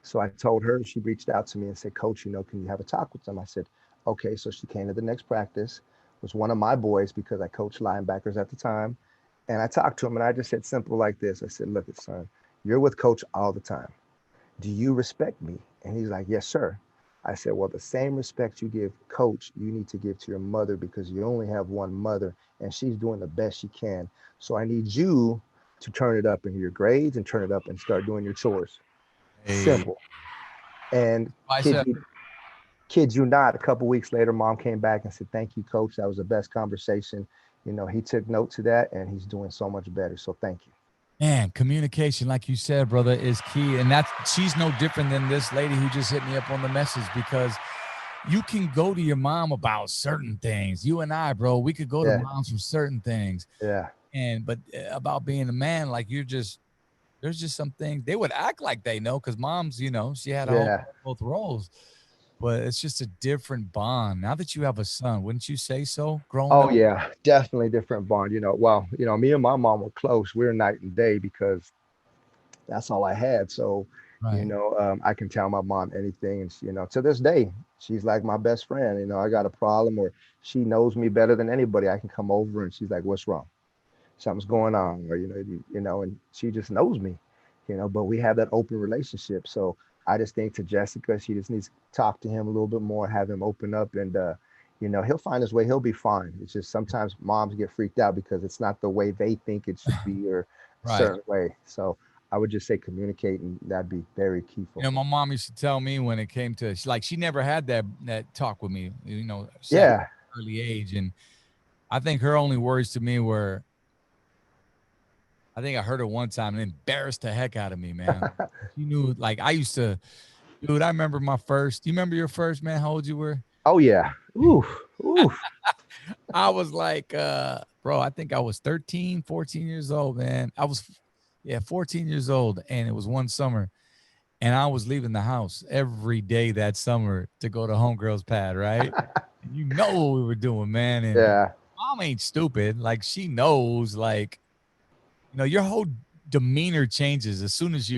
So I told her, she reached out to me and said, coach, can you have a talk with them? I said, okay. So she came to the next practice, was one of my boys because I coached linebackers at the time. And I talked to him and I just said simple like this. I said, look, son, you're with coach all the time. Do you respect me? And he's like, yes, sir. I said, well, the same respect you give coach, you need to give to your mother because you only have one mother and she's doing the best she can. So I need you to turn it up in your grades and turn it up and start doing your chores. Hey, Simple. And bicep. kid you not, a couple weeks later, mom came back and said, thank you, coach. That was the best conversation. He took note to that and he's doing so much better. So thank you. Man, communication, like you said, brother, is key. And she's no different than this lady who just hit me up on the message, because you can go to your mom about certain things. You and I, bro, we could go to Yeah. moms for certain things. Yeah. But about being a man, like there's just some things they would act like they know, because mom's, she had a hold Yeah. both roles. But it's just a different bond. Now that you have a son, wouldn't you say so? Growing Oh up, yeah, definitely different bond. Well, me and my mom were close. We were night and day because that's all I had. So, right? I can tell my mom anything, and to this day, she's like my best friend. I got a problem, or she knows me better than anybody. I can come over, and she's like, "What's wrong? Something's going on," or and she just knows me. But we have that open relationship. So I just think to Jessica, she just needs to talk to him a little bit more, have him open up, and he'll find his way. He'll be fine. It's just sometimes moms get freaked out because it's not the way they think it should be or a Right. certain way. So I would just say communicate, and that'd be very key for him. My mom used to tell me when it came to, she never had that talk with me, set Yeah. early age. And I think her only words to me were, I think I heard her one time and embarrassed the heck out of me, man. She knew, like, I used to, dude, I remember my first, you remember your first, man, how old you were? Oh yeah. Ooh. Ooh. I was like, bro, I think I was 13, 14 years old, man. I was, yeah, 14 years old. And it was one summer. And I was leaving the house every day that summer to go to homegirl's pad, right? And you know what we were doing, man. And Yeah. mom ain't stupid. Like, she knows, like, your whole demeanor changes as soon as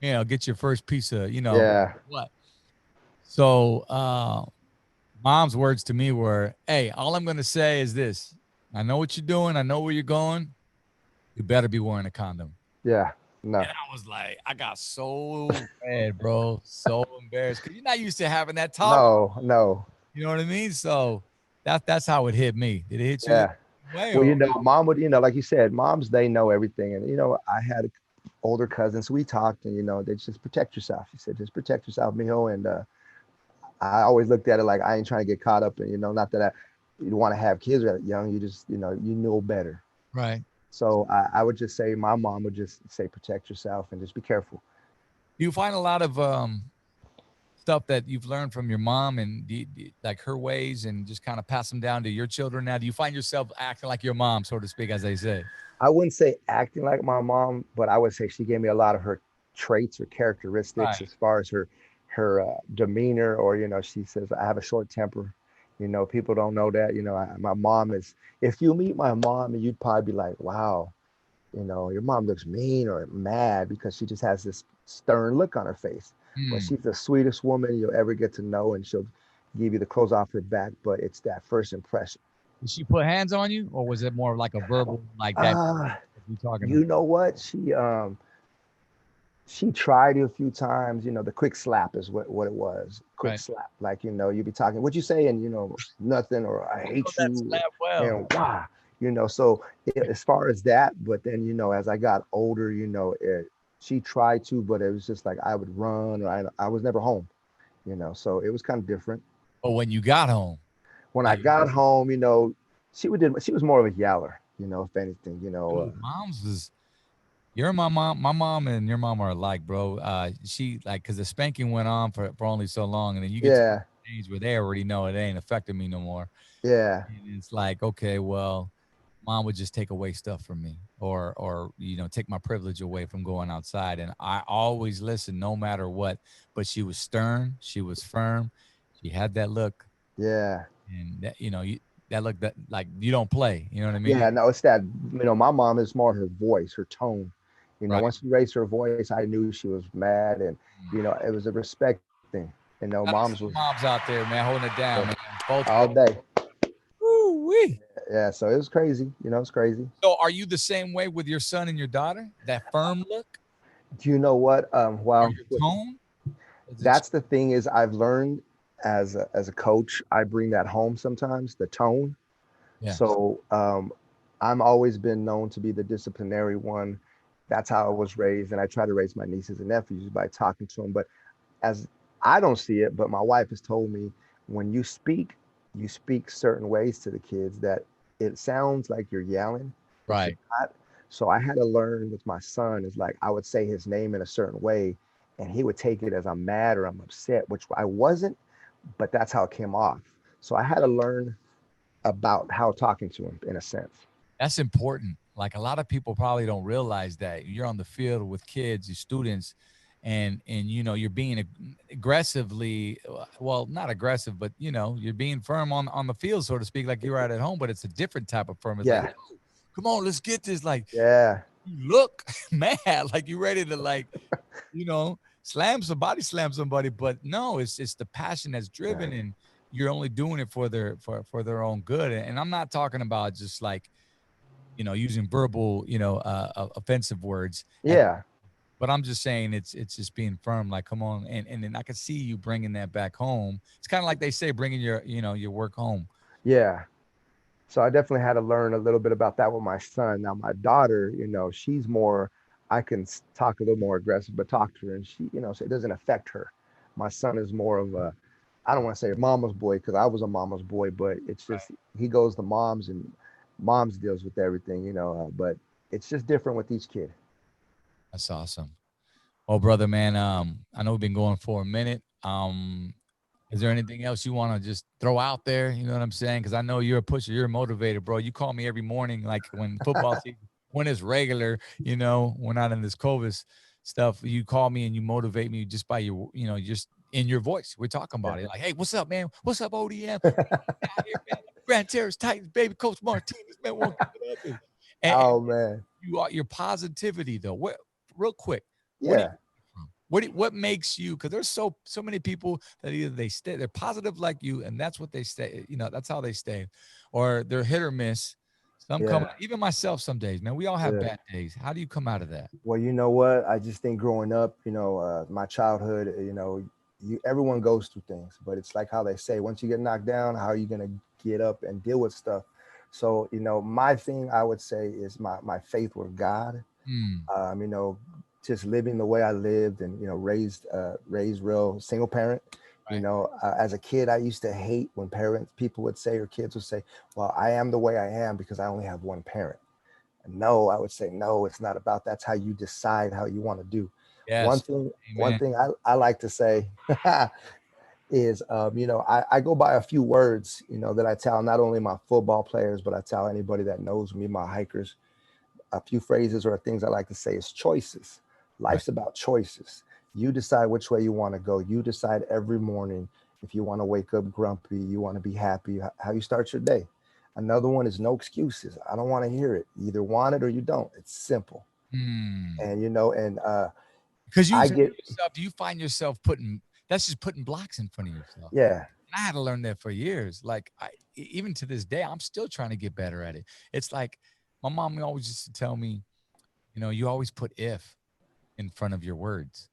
get your first piece of, Yeah. what. So mom's words to me were, hey, all I'm gonna say is this. I know what you're doing, I know where you're going. You better be wearing a condom. Yeah. No. And I was like, I got so red, bro. So embarrassed. Cause you're not used to having that talk. No. No. You know what I mean? So that's how it hit me. Did it hit you the Yeah. same way, Well, or mom would, like you said, moms, they know everything. And, I had older cousins. We talked and, they just protect yourself. She said, just protect yourself, mijo. And I always looked at it like I ain't trying to get caught up in, not that you want to have kids that young. You just, you know better. right? So I would just say my mom would just say, protect yourself and just be careful. Do you find a lot of stuff that you've learned from your mom and like her ways, and just kind of pass them down to your children now? Do you find yourself acting like your mom, so to speak, as they say? I wouldn't say acting like my mom, but I would say she gave me a lot of her traits or characteristics Right. as far as her demeanor, or she says I have a short temper. People don't know that. My mom is. If you meet my mom, you'd probably be like, wow, your mom looks mean or mad because she just has this stern look on her face. But Hmm. she's the sweetest woman you'll ever get to know, and she'll give you the clothes off her back. But it's that first impression. Did she put hands on you, or was it more like a verbal, like that Uh, we talking about? you know what? She She tried it a few times. The quick slap is what it was. Quick Right. slap. Like, you'd be talking, what you saying, nothing, or I I know hate that you, slap well. and why, so as far as that, but then, as I got older, she tried to, but it was just like I would run, or I was never home, so it was kind of different. But when you got home, When I like, got home, she was more of a yeller, if anything, dude, mom's was you're my mom and your mom are alike, bro. She like because the spanking went on for only so long, and then you get to yeah, the age where they already know it ain't affecting me no more. yeah, And it's like, okay, well, mom would just take away stuff from me, or take my privilege away from going outside, and I always listened no matter what. But she was stern, she was firm, she had that look, yeah. and that look that like you don't play. You know what I mean? Yeah, no, it's that, my mom is more her voice, her tone. Right. Once she raised her voice, I knew she was mad, and it was a respect thing. Shout out Mom's to was the moms out there, man, holding it down, yeah, man. Both. all day. Woo-wee. Yeah, so it was crazy. It's crazy. So, are you the same way with your son and your daughter? That firm look Do you know what? or Well, your tone? Is it? that's the thing is I've learned as a coach, I bring that home sometimes, the tone. Yes. So I'm always been known to be the disciplinary one. That's how I was raised, and I try to raise my nieces and nephews by talking to them. But as I don't see it, but my wife has told me, when you speak certain ways to the kids that it sounds like you're yelling, but you're Right. not. So I had to learn with my son is like I would say his name in a certain way, and he would take it as I'm mad or I'm upset, which I wasn't, but that's how it came off. So I had to learn about how talking to him in a sense. That's important. Like a lot of people probably don't realize that you're on the field with kids, your students, and you're being aggressively, well, not aggressive, but you're being firm on the field, so to speak, like you're at home. But it's a different type of firm. It's like, Yeah, yo, come on, let's get this. Like yeah, you look mad, like you ready to slam somebody. But no, it's the passion that's yeah, driven, and you're only doing it for their own good. And I'm not talking about just like using verbal, offensive words. yeah, But I'm just saying it's just being firm. Like, come on, and then I can see you bringing that back home. It's kind of like they say, bringing your work home. yeah. So I definitely had to learn a little bit about that with my son. Now my daughter, she's more. I can talk a little more aggressive, but talk to her, and she, so it doesn't affect her. My son is more of a, I don't want to say a mama's boy because I was a mama's boy, but it's just he goes to moms and moms deals with everything, but it's just different with each kid. That's awesome. Well, brother, man, I know we've been going for a minute. Is there anything else you want to just throw out there? You know what I'm saying? Because I know you're a pusher, you're a motivator, bro. You call me every morning, like when football season, when it's regular. We're not in this COVID stuff. You call me and you motivate me just by just in your voice. We're talking Yeah. about it. Like, hey, what's up, man? What's up, ODM? Out here, man. Grand Terrace Titans, baby. Coach Martinez, man, won't give it up. And Oh man. your positivity, though. What, real quick, what do you Yeah. from? What makes you? Because there's so many people that either they're positive like you, and that's what they stay. That's how they stay, or they're hit or miss. Some come, Yeah. even myself, some days, man. We all have Yeah. bad days. How do you come out of that? Well, you know what? I just think growing up, my childhood, everyone goes through things, but it's like how they say, once you get knocked down, how are you gonna get up and deal with stuff? So, my thing I would say is my faith with God. Mm, Um, you know, just living the way I lived, and raised real single parent. right. As a kid, I used to hate when people would say, or kids would say, "Well, I am the way I am because I only have one parent." No, I would say no, it's not about that's how you decide how you want to do. One Yes. thing, one Amen. thing I like to say is, I go by a few words, that I tell not only my football players, but I tell anybody that knows me, my hikers. A few phrases or things I like to say is choices. Right. Life's about choices. You decide which way you want to go. You decide every morning if you want to wake up grumpy, you want to be happy, how you start your day. Another one is no excuses. I don't want to hear it. You either want it or you don't. It's simple. Mm. And Because you I for get yourself, do you find yourself putting that's just putting blocks in front of yourself? yeah, I had to learn that for years. Like even to this day, I'm still trying to get better at it. It's like my mom always used to tell me, you always put if. in front of your words.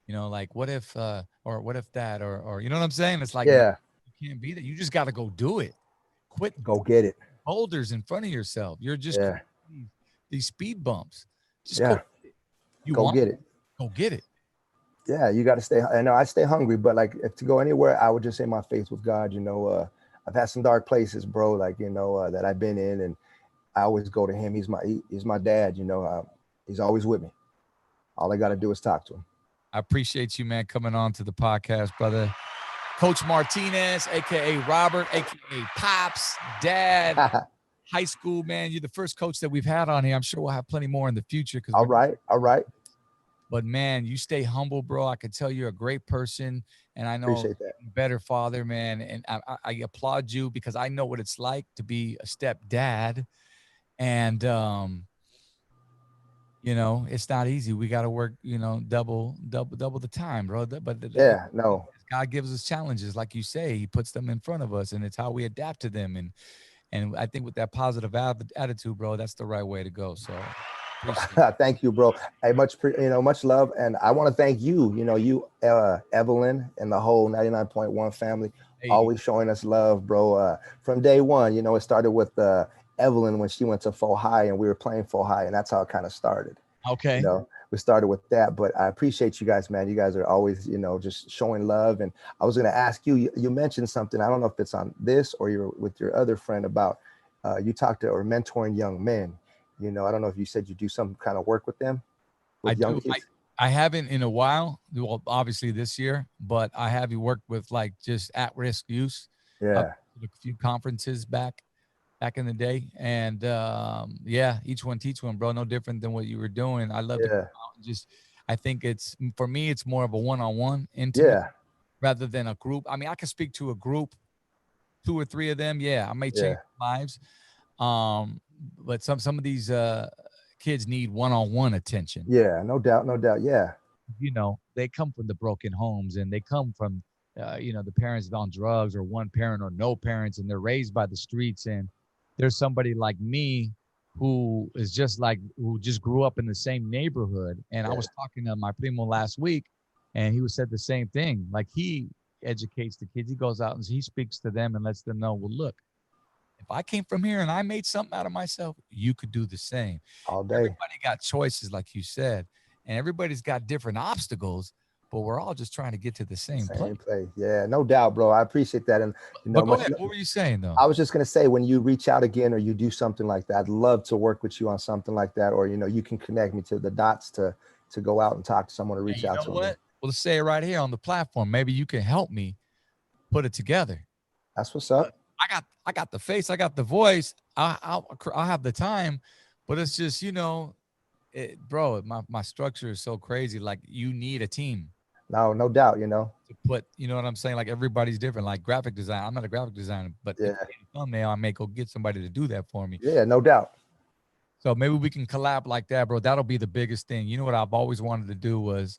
You know, like what if, or what if that, or you know what I'm saying? It's like, no, Yeah. you can't be that. You just got to go do it. Quit Go get it. boulders in front of yourself. You're just Yeah. creating these speed bumps. Just go. Yeah. You Go want get it? it. Go get it. Yeah, you got to stay. I know I stay hungry, but like if to go anywhere, I would just say my faith with God. I've had some dark places, bro. Like that I've been in, and I always go to Him. He's my dad. He's always with me. All I got to do is talk to Him. I appreciate you, man, coming on to the podcast, brother. Coach Martinez, aka Robert, aka Pops, Dad, high school, man. You're the first coach that we've had on here. I'm sure we'll have plenty more in the future. All right. But man, you stay humble, bro. I can tell you're a great person, and I know Appreciate that. a better father, man. And I applaud you because I know what it's like to be a stepdad, and it's not easy. We got to work, double the time, bro. Yeah, no. God gives us challenges, like you say. He puts them in front of us, and it's how we adapt to them. And I think with that positive attitude, bro, that's the right way to go. So. Thank you, bro. Hey, much love, and I want to thank you. Evelyn, and the whole 99.1 family, always showing us love, bro. From day one, it started with Evelyn when she went to Full High, and we were playing Full High, and that's how it kind of started. Okay. We started with that, but I appreciate you guys, man. You guys are always, just showing love. And I was going to ask you. You mentioned something. I don't know if it's on this or you're with your other friend about you talked to or mentoring young men. I don't know if you said you do some kind of work with them, with young kids. I haven't in a while. Well, obviously this year, but I have worked with like just at-risk youth. Yeah. A few conferences back in the day, and each one teach one, bro. No different than what you were doing. I love to come out and just. I think for me, it's more of a one-on-one, intimate, rather than a group. I mean, I can speak to a group, 2 or 3 of them. Yeah, I may change lives. But some of these kids need one-on-one attention. Yeah, no doubt. Yeah. They come from the broken homes, and they come from the parents on drugs, or one parent or no parents, and they're raised by the streets. And there's somebody like me who just grew up in the same neighborhood. And I was talking to my primo last week, and he said the same thing. Like, he educates the kids. He goes out and he speaks to them and lets them know, well, look, if I came from here and I made something out of myself, you could do the same. All day. Everybody got choices, like you said, and everybody's got different obstacles, but we're all just trying to get to the same place. Yeah, no doubt, bro. I appreciate that. And but go ahead. What were you saying, though? I was just gonna say, when you reach out again or you do something like that, I'd love to work with you on something like that. Or you can connect me to the dots to go out and talk to someone or reach out to them. Well, let's say it right here on the platform. Maybe you can help me put it together. That's what's up. I got the face, I got the voice, I'll have the time, but it's just bro. My structure is so crazy. Like, you need a team. No doubt. To put, you know what I'm saying? Like, everybody's different. Like, graphic design, I'm not a graphic designer, but thumbnail, I may go get somebody to do that for me. Yeah, no doubt. So maybe we can collab like that, bro. That'll be the biggest thing. You know what I've always wanted to do was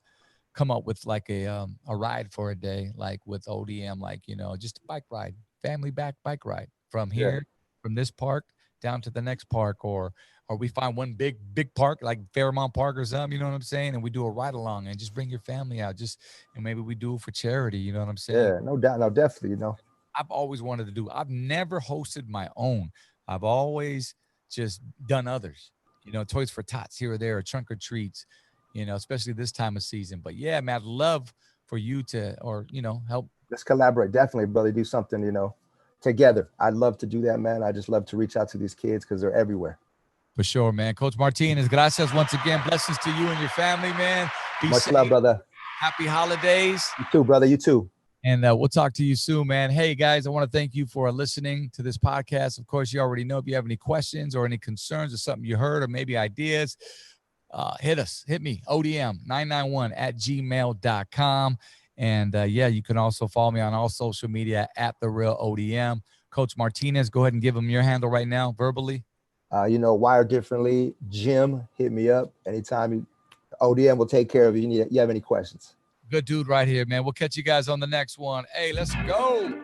come up with like a ride for a day, like with ODM, like just a bike ride, family bike ride from here, from this park down to the next park, or we find one big park like Fairmount Park or something, you know what I'm saying, and we do a ride along and just bring your family out, and maybe we do it for charity, you know what I'm saying? Yeah, no doubt, no, definitely. I've always wanted to do. I've never hosted my own. I've always just done others, Toys for Tots here or there, or trunk or treats, especially this time of season. But yeah, man, I'd love for you to, help. Let's collaborate. Definitely, brother. Do something, together. I'd love to do that, man. I just love to reach out to these kids because they're everywhere. For sure, man. Coach Martinez, gracias once again. Blessings to you and your family, man. Be Much safe. Love, brother. Happy holidays. You too, brother. You too. And we'll talk to you soon, man. Hey, guys, I want to thank you for listening to this podcast. Of course, you already know, if you have any questions or any concerns or something you heard or maybe ideas, hit me, odm991@gmail.com. And you can also follow me on all social media at The Real ODM. Coach Martinez, go ahead and give them your handle right now, verbally. Wire differently. Jim, hit me up anytime. ODM will take care of you. You have any questions? Good dude right here, man. We'll catch you guys on the next one. Hey, let's go.